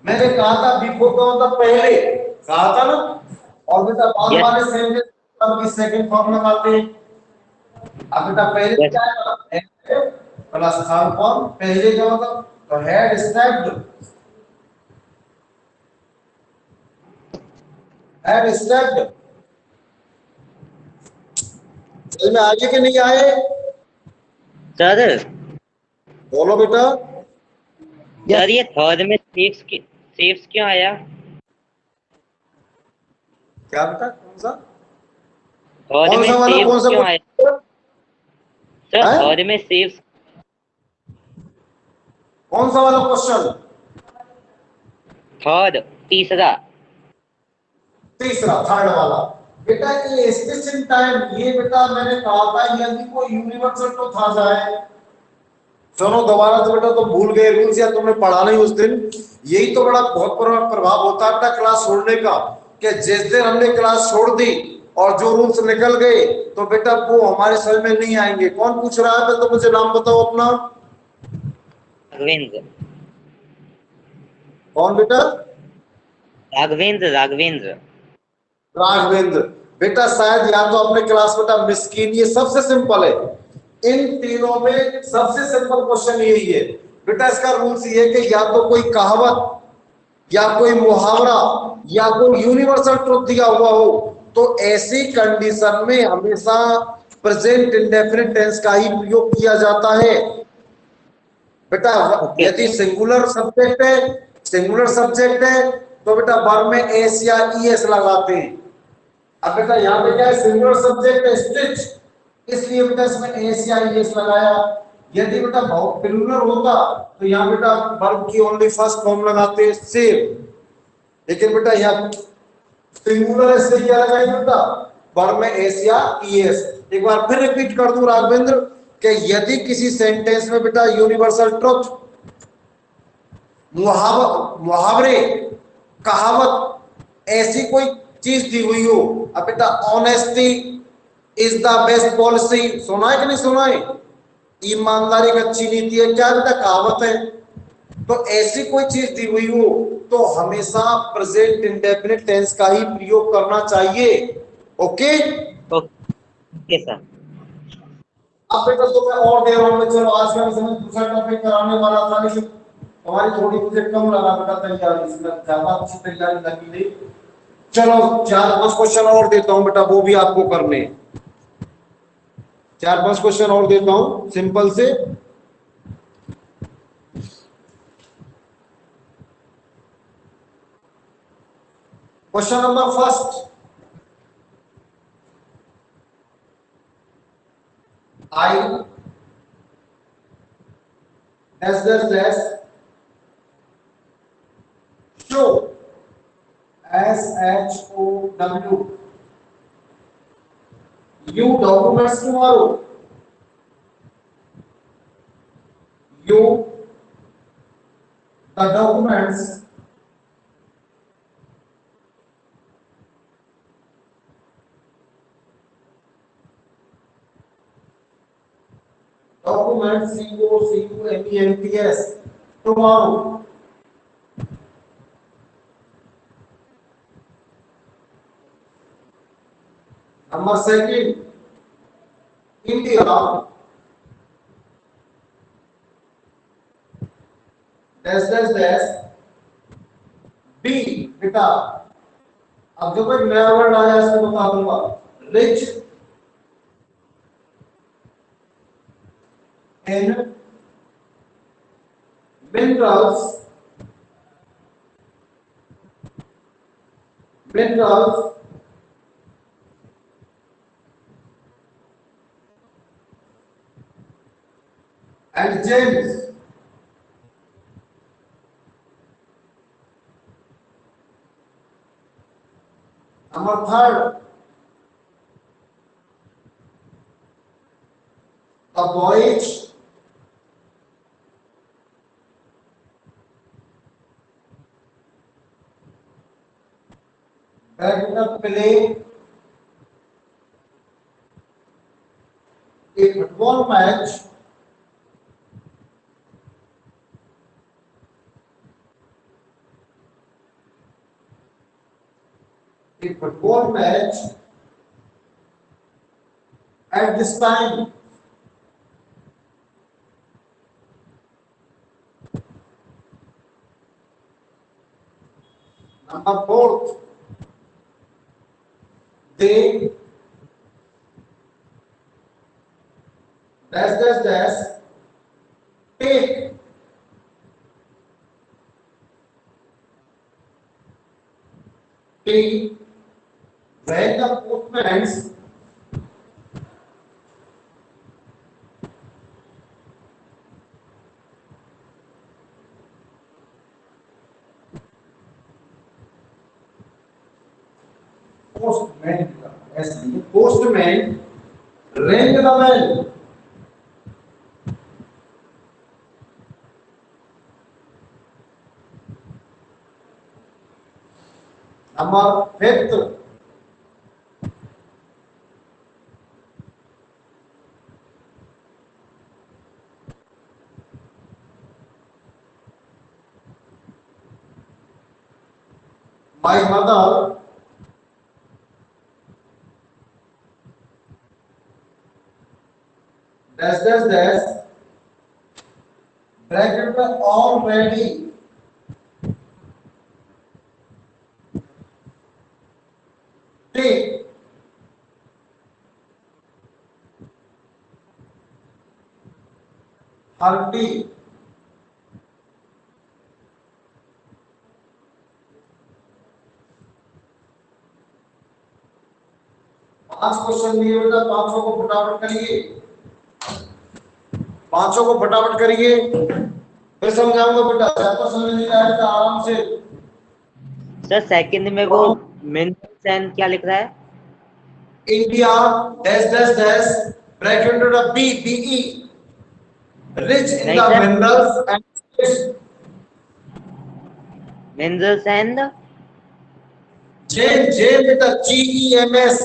मैंने कहा था बिफोर का मतलब पहले, कहा था ना। और बेटा बाद यस वाले सेंटेंस की सेकंड फॉर्म लगाते हैं। अब बेटा पहले यस क्या है प्लस थर्ड फॉर्म, पहले का मतलब तो हेड स्टेप्ड, हेड स्टेप्ड। समझ में आगे के नहीं आए? सर बोलो बेटा। सर ये थर्ड में सेव्स क्यों आया क्या बेटा, कौन सा? थर्ड कौन में सा वाला, कौन सेव्स सा क्यों आया question? सर हैं? थर्ड में सेव्स कौन सा वाला क्वेश्चन? थर्ड तीसरा तीसरा, थर्ड वाला। बेटा ये स्पेस इन टाइम, ये बेटा मैंने कहा था यदि कोई यूनिवर्सल तो था जाए। सुनो दोबारा से बेटा, तो भूल गए रूल्स या तुमने पढ़ा नहीं उस दिन। यही तो बड़ा बहुत बड़ा प्रभाव होता है बेटा क्लास छोड़ने का, कि जिस दिन हमने क्लास छोड़ दी और जो रूल्स निकल गए तो बेटा वो हमारे समझ में नहीं आएंगे। कौन पूछ रहा है? तो मुझे नाम बताओ अपना। राघवेंद्र कौन बेटा? राघवेंद्र राघवेंद्र राघवेंद्र। बेटा शायद या तो अपने क्लास बेटा मिस की, ये सबसे सिंपल है। इन तीनों में सबसे सिंपल क्वेश्चन यही है बेटा। इसका रूल्स ये है कि या तो कोई कहावत या कोई मुहावरा या कोई यूनिवर्सल ट्रुथ दिया हुआ हो, तो ऐसी कंडीशन में हमेशा प्रेजेंट इंडेफिनिट टेंस का ही प्रयोग किया जाता है बेटा। ओके यदि सिंगुलर सब्जेक्ट है, सिंगुलर सब्जेक्ट है तो बेटा वर्ब में एस या ईएस लगाते हैं। अब बेटा यहाँ पे क्या है, सिंगुलर सब्जेक्ट है स्टिच, इसलिए बेटा इसमें एस या ईएस लगाया। यदि बेटा बहुत प्लूरल होता तो यहाँ बेटा वर्ब की ओनली फर्स्ट फॉर्म लगाते सेव। लेकिन बेटा यहाँ सिंगुलर है, इसलिए क्या लगाएंगे बेटा वर्ब में एस या ईएस। एक बार फिर रिपीट कर दूं राघवेंद्र, कि यदि किसी सेंटेंस में बेटा यूनिवर्सल ट्रुथ, मुहावरे, कहावत, ऐसी कोई चीज दी हुई हो। अब बेटा honesty is the best policy, सुना है कि नहीं सुना है? ईमानदारी एक अच्छी नीति है, क्या बेटा कहावत है। तो ऐसी कोई चीज दी हुई हो तो हमेशा प्रेजेंट इंडेफिनिट टेंस का ही प्रयोग करना चाहिए। ओके? ओके सर अब बेटा तो मैं और दे रहा हूं, चलो आज का मैं दूसरा टॉपिक कराने वाला था, लेकिन हमारी थोड़ी मुझे कम लगा बेटा तैयारी, इसमें ज्यादा अच्छी तैयारी लगी नहीं। चलो 4-5 क्वेश्चन और देता हूं बेटा, वो भी आपको करने। 4-5 क्वेश्चन और देता हूं सिंपल से। Question number first, I dash show SHOW you documents tomorrow, you the documents COCUMENTS tomorrow. Number second, India dash B beta अब जो कोई नया वर्ड आया इसको बता दूंगा। Rich in minerals and gems. Number third, the voyage that play a football match at this time. Number fourth, they take when the postman's postman rang the bell. Number fifth, my mother bracket में already take her tea. पांच question दिए बेटा, पांचों को फटाफट करिए, पांचों को फटाफट करिए, फिर समझाऊंगा बेटा। चैप्टर समझ नहीं आया तो आराम से। सर सेकंड में वो मिनरल्स एंड क्या लिख रहा है? इंडिया ब्रैकेट में BE rich in नहीं the sir, minerals and minerals and J with the GEMS।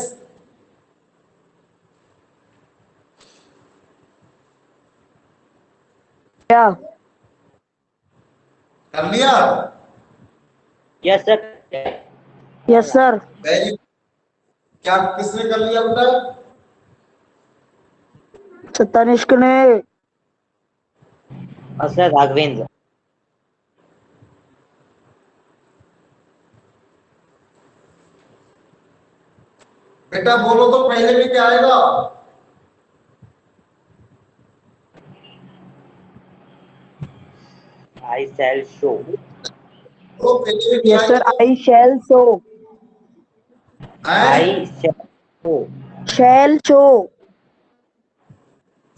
क्या कर लिया? Yes sir. Yes sir. Very, क्या किसने कर लिया बेटा? तनिष्क ने। और सर राघवेंद्र। बेटा बोलो तो पहले में क्या आएगा? आई शैल शो। तो पहले में क्या यस सर, आएगा? आई शैल शो। आई शैल शो। शैल शो।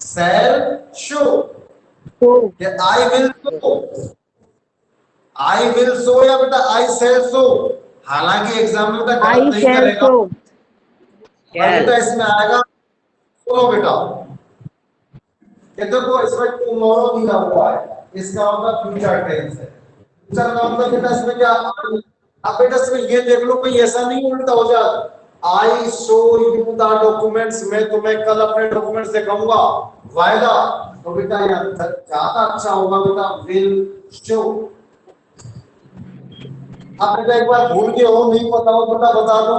सेल शो या I will show? I will show या बेटा आई सेल शो? हालांकि एग्जाम में बेटा आई गलत नहीं शैल करेगा, शो। पर बेटा इसमें आएगा सुनो बेटा, ये देखो इसमें टुमारो दिया हुआ है, इसका मतलब फ्यूचर टेंस है। फ्यूचर का मतलब बेटा इसमें क्या? अब बेटा इसमें ये देख लो कोई ऐसा नहीं उल्टा हो जाए। I show you the documents, मैं तुम्हें कल अपने डॉक्यूमेंट्स दिखाऊंगा, वायदा। तो बेटा यहाँ ज्यादा अच्छा होगा बेटा विल शो। अब बेटा एक बार भूल गए हो, नहीं पता हो बेटा बता दो,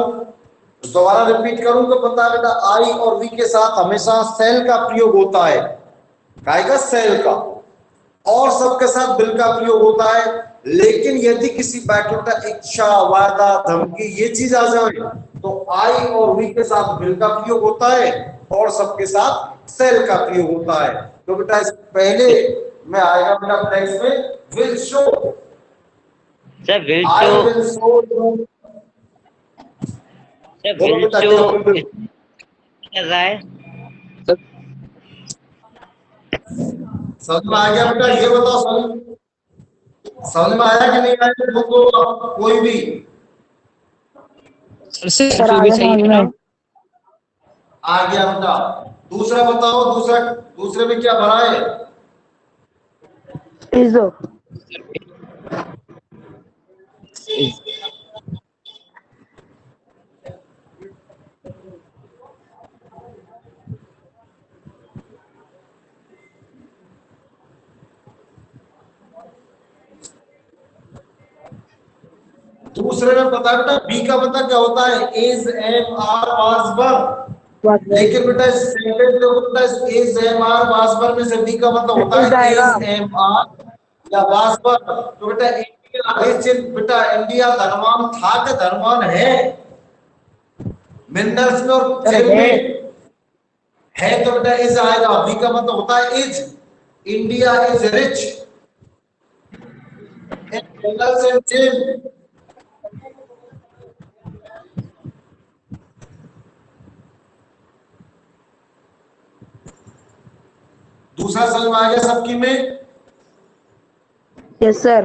दोबारा रिपीट करूं तो पता बेटा आई और वी के साथ हमेशा सेल का प्रयोग होता है, काय का? सेल का। और सबके साथ बिल का प्रयोग होता है। लेकिन यदि किसी बैटल का इच्छा, वादा, धमकी ये चीज आ जाए तो आई और वी के साथ विल का प्रयोग होता है और सबके साथ सेल का प्रयोग होता है। तो बेटा इस पहले में आएगा बेटा टेक्स्ट में will show, sir will I show, will show you. Sir बोलो विल बेटा शो क्या बोल रहे हो? कर रहा है। समझ में आ गया बेटा? ये बताओ समझ में आया कि नहीं आया? तो कोई भी सर सर भी आगे सही समझ है में। ना? आ गया बेटा। दूसरा बताओ, दूसरे में क्या भरा है? इज दो। दूसरे में पता है बेटा, बी का पता क्या होता है? इज, एम, आर, वाज, वर। लेकिन बेटा इस सेंटेंस में होता है इज, एम, आर, वाज, वर में से बी का मतलब होता इज है आएगा। इज, एम, आर या वाज, वर। तो बेटा इंडिया इज, बेटा इंडिया धनवान था कि धनवान है? मिनरल्स में और सर तेल है। में है, तो बेटा इज आएगा। बी का मतलब होता है is, India is rich in minerals and तेल। दूसरा समझ में आ गया सबकी में? Yes sir.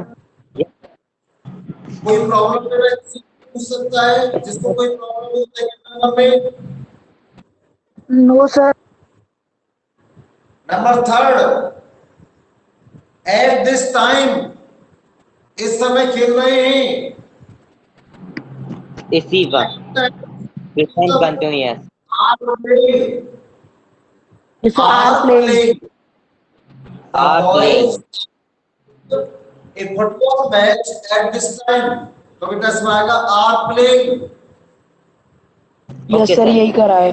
कोई प्रॉब्लम पूछ सकता है जिसको कोई प्रॉब्लम हो सेकंड नंबर में? No sir. Number third, at this time, इस समय खेल रहे हैं। इसी वक्त present continuous. Are playing, yes sir are are playing. Playing, the are boys playing. A football match at this time. तो बेटा इसमें आएगा are playing. Yes okay sir sir, यही करा है।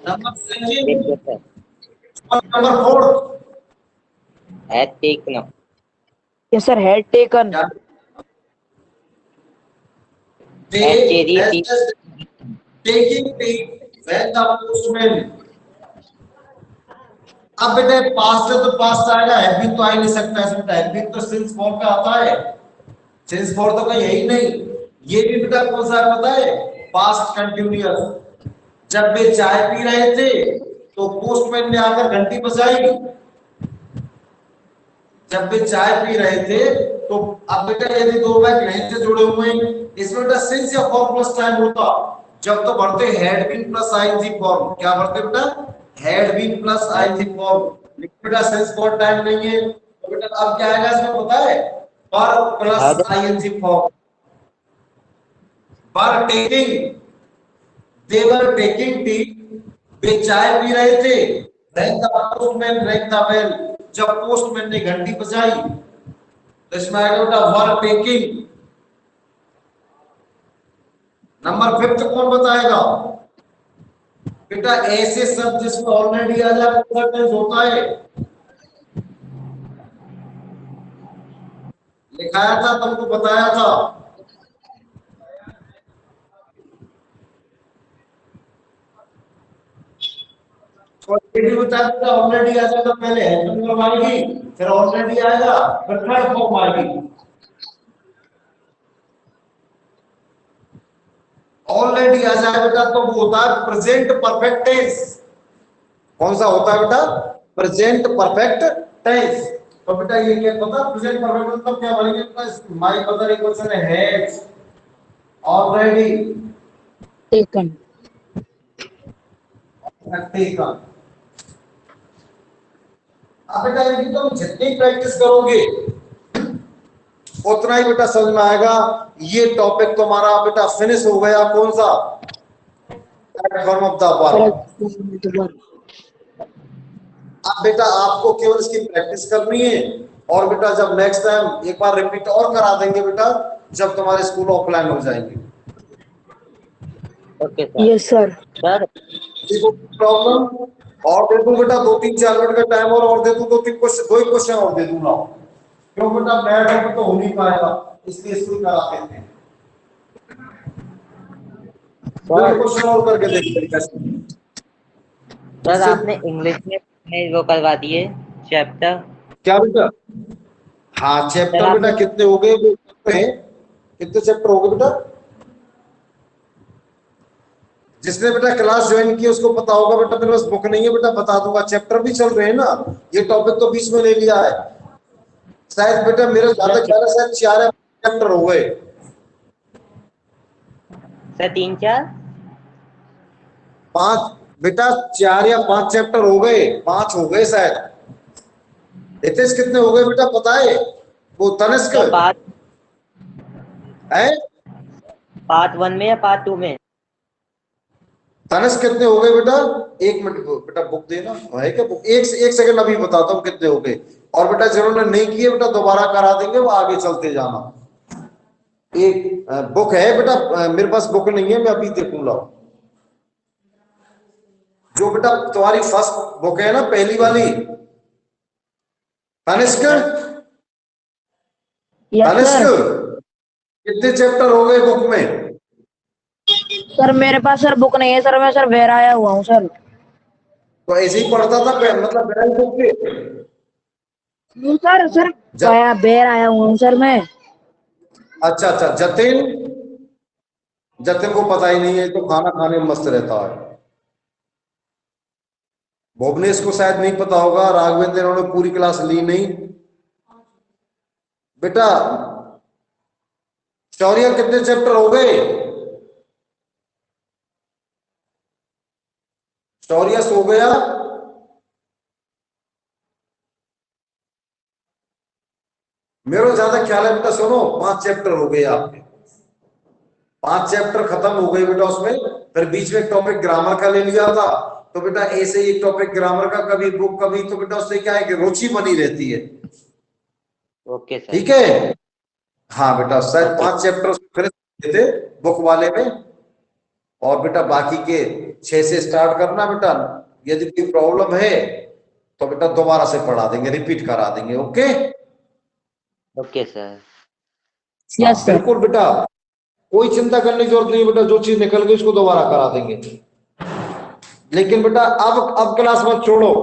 नंबर ठीक है सेकंड सर। और नंबर फोर्थ, है taken. Yes sir had taken. है take cherry T. as taking tea when the postman। अब बेटे पास्ट है तो पास्ट आएगा, हैव बीन तो आ ही नहीं सकता इसमें। हैव बीन तो सिंस फॉर का आता है, सिंस फॉर तो कहीं यही नहीं। ये भी बेटा कौन सा है पता है? Past continuous. जब वे चाय पी रहे थे तो पोस्टमैन ने आकर घंटी बजाई। जब वे चाय पी रहे थे तो अब बेटा यदि दो वाक्य लाइन से जुड़े हुए हैं, इसमें बेटा सिंस या फॉर प्लस टाइम होता जब तो भरते had been plus ING form. क्या भरते बेटा? Had been plus ING form. लेकिन बेटा सिंस फॉर टाइम नहीं है, तो बेटा अब क्या आएगा इसमें पता है? पर प्लस आईएनजी फॉर्म। पर taking, they were taking tea, वे चाय पी रहे थे। Rang the postman rang the bell, जब पोस्टमैन ने घंटी बजाई। तो इसमें आएगा बेटा वर टेकिंग। नंबर फिफ्थ कौन बताएगा? बेटा ऐसे शब्द जिसमें ऑलरेडी आ जाए कौन सा टेंस होता है? लिखाया था तुमको, बताया था। ऑलरेडी बताया था, ऑलरेडी आ जाएगा पहले हेल्प फॉर्म आएगी, फिर ऑलरेडी आएगा, फिर थर्ड फॉर्म आएगी। ऑलरेडी आ जाए बेटा तो वो होता है प्रेजेंट परफेक्ट टेंस। कौन सा होता है बेटा? Present perfect tense. तो बेटा ये क्या पता? प्रेजेंट परफेक्ट मतलब क्या बनेगा बेटा? माय मदर एक question has already taken. Taken. अब बेटा यदि तुम जितनी प्रैक्टिस करोगे उतना ही बेटा समझ में आएगा। ये टॉपिक तुम्हारा बेटा फिनिश हो गया। कौन सा? Form of the verb. अब बेटा आपको केवल इसकी प्रैक्टिस करनी है और बेटा जब नेक्स्ट टाइम एक बार रिपीट और करा देंगे बेटा जब तुम्हारे स्कूल ऑफलाइन हो जाएंगे। Okay sir. Yes sir. Sir problem और दे दूं बेटा 2-3-4 मिनट का टाइम और दे दूं, 2-3 क्वेश्चन, 2 ही क्वेश्चन और दे दूंगा। क्यों बेटा, मैडम तो हो नहीं पाएगा, इसलिए इसको ही करा देते हैं। सर क्वेश्चन और करके देखते हैं कैसे। सर इससे आपने इंग्लिश में कितने वो करवा दिए चैप्टर? क्या बेटा, हाँ सर चैप्टर बेटा आपने कितने हो गए वो कितने चैप्टर हो गए बेटा? जिसने बेटा क्लास ज्वाइन की उसको पता होगा बेटा, मेरे पास बुक नहीं है बेटा, बता दूंगा। चैप्टर भी चल रहे हैं ना, ये टॉपिक तो बीच में ले लिया है। शायद बेटा मेरा ज्यादा सर ख्याल है शायद 4 या 5 चैप्टर हो गए। सर 3-4 5 बेटा, 4 या 5 चैप्टर हो गए, 5 हो गए शायद। हितेश कितने हो गए बेटा पता है? वो तनिष्क सर है, पार्ट 1 में या पार्ट 2 में? तनिष्क कितने हो गए बेटा? 1 मिनट बेटा, बुक देना है क्या बुक? एक सेकंड अभी बताता हूँ कितने हो गए। और बेटा जिन्होंने नहीं किए बेटा दोबारा करा देंगे, वो आगे चलते जाना। एक बुक है बेटा, मेरे पास बुक नहीं है, मैं अभी देखूंगा। जो बेटा तुम्हारी फर्स्ट बुक है ना, पहली वाली, Tanishq sir yes Tanishq sir. कितने चैप्टर हो गए बुक में? सर मेरे पास सर बुक नहीं है सर, मैं सर बाहर आया हुआ हूँ सर। तो ऐसे ही पढ़ता था मतलब बैल बुक के सर सर जब। बाहर आया हुआ हूँ सर मैं। अच्छा अच्छा, जतिन, जतिन को पता ही नहीं है, तो खाना खाने में मस्त रहता है। भुवनेश को शायद नहीं पता होगा, राघवेंद्र इन्होंने पूरी क्लास ली नहीं बेटा। शौर्य कितने चैप्टर हो गए? शौर्य सो गया? मेरा ज्यादा ख्याल है बेटा, सुनो 5 चैप्टर हो गए आपके, 5 चैप्टर खत्म हो गए बेटा उसमें। फिर बीच में एक टॉपिक ग्रामर का ले लिया था, तो बेटा ऐसे ही एक टॉपिक ग्रामर का, कभी बुक कभी, तो बेटा उससे क्या है कि रुचि बनी रहती है। Okay sir. ठीक है, हाँ बेटा शायद ओके 5 चैप्टर फिर थे बुक वाले में। और बेटा बाकी के 6 से स्टार्ट करना बेटा। यदि कोई प्रॉब्लम है तो बेटा दोबारा से पढ़ा देंगे, रिपीट करा देंगे। Okay, okay sir. यस हाँ सर। बिल्कुल बेटा, कोई चिंता करने की जरूरत नहीं बेटा, जो चीज निकल गई उसको दोबारा करा देंगे। लेकिन बेटा अब क्लास मत छोड़ो।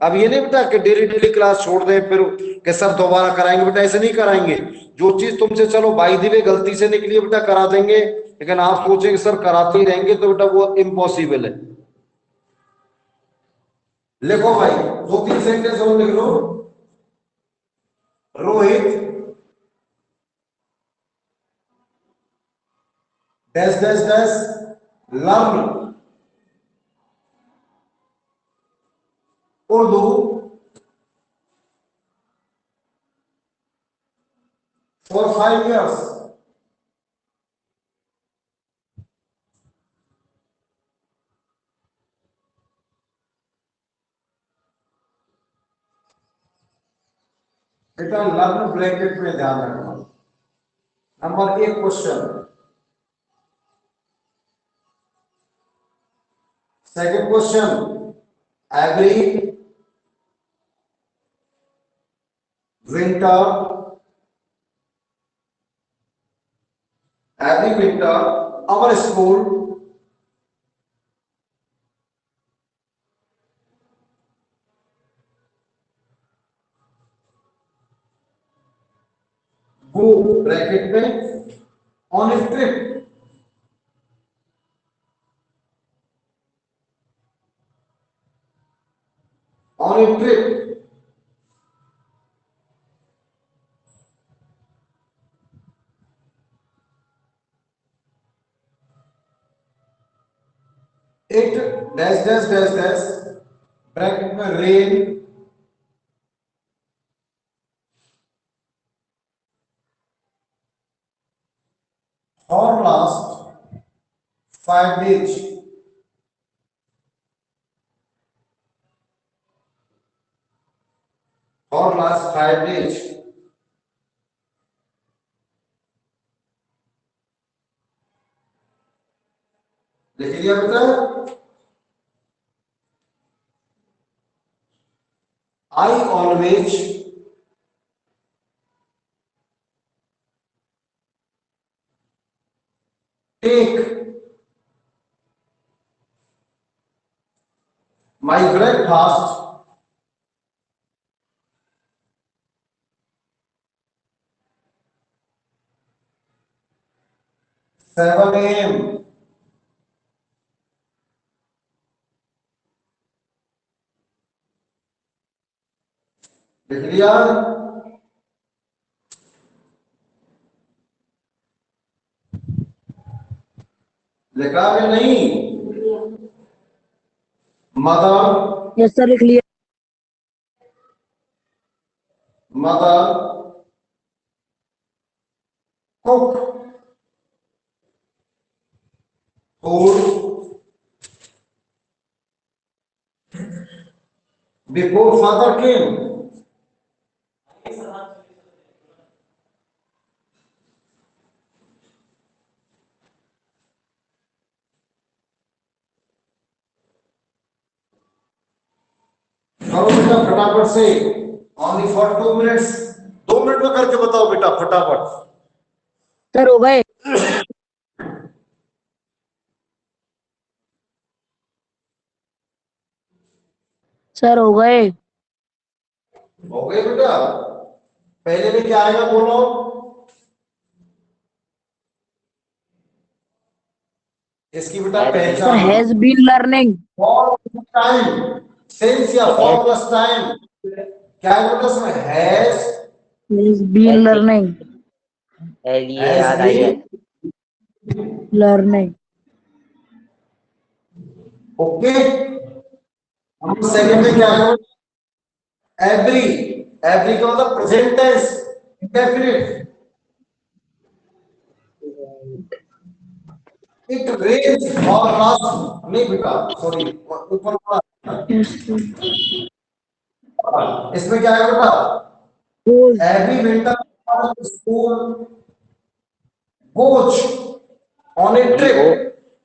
अब ये नहीं बेटा कि डेली डेली क्लास छोड़ दें फिर कि सर दोबारा कराएंगे, बेटा ऐसे नहीं कराएंगे। जो चीज तुमसे चलो बाई दी वे गलती से निकली है बेटा करा देंगे, लेकिन आप सोचेंगे सर कराते ही रहेंगे तो बेटा वो इम्पॉसिबल है। लिखो भाई, 2-3 सेंटेंस और लिख लो। Rohit dash dash dash learn Urdu for 5 years। बेटा लर्न ब्रैकेट में ध्यान रखना। Number 1 question. Second question, every winter, every winter our school go bracket में on a trip, on a trip। it dash dash dash dash bracket में rain for last 5 days। for last 5 days। लिख लिया बेटा? I always my breakfast seven AM। लिख लिया? लिखा कि नहीं? मदर यस सर लिख लिया। Mother cook food before father came. करो बेटा फटाफट से, ओनली फॉर 2 मिनट्स। 2 मिनट में करके बताओ बेटा फटाफट। सर हो गए। सर हो गए। हो गए बेटा? पहले में क्या आएगा बोलो? इसकी बेटा Has been। सर पहचान। Has been learning. For time since या फॉर प्लस टाइम क्या है बेटा इसमें? Has been Has been। Learning. LEARNING। Learning. Okay. अब सेकंड में क्या है? एवरी। एवरी का मतलब present tense indefinite. It rains for last नहीं बेटा, सॉरी ऊपर वाला। Yes sir. इसमें क्या है बेटा? Goes. Every winter school goes on a trip.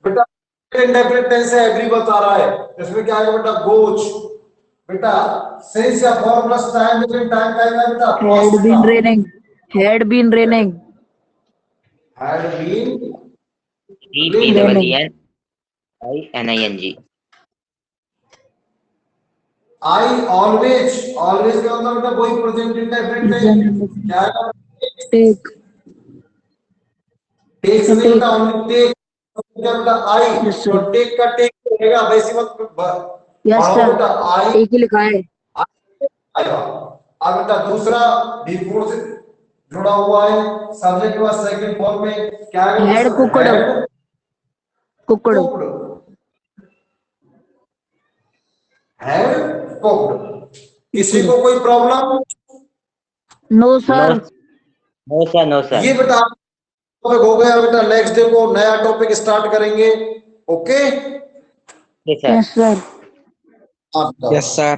बेटा इंडेफिनिट टेंस है, एवरी बता रहा है। इसमें क्या है बेटा? गोज। बेटा सिंस या for plus time with time का है बेटा had been raining. Had been raining. Had been EPNNING। I always. Always का मतलब बेटा वही प्रेजेंट इंडेफिनिट टेंस क्या है? टेक। टेक्स नहीं बेटा, ओनली टेक। क्या बेटा? आई। Yes, sir. तो टेक का टेक रहेगा, वैसे मत यस पढ़ो सर बेटा। आई एक ही लिखा है। आएगा। अब बेटा दूसरा बिफोर से जुड़ा हुआ है, सब्जेक्ट हुआ सेकंड फॉर्म में क्या है? Had cooked. Cooked. Had cooked. किसी को कोई problem? No sir. No sir। ये बेटा टॉपिक हो गया बेटा। नेक्स्ट डे को नया टॉपिक स्टार्ट करेंगे। Okay Yes sir। Yes sir. आप यस सर।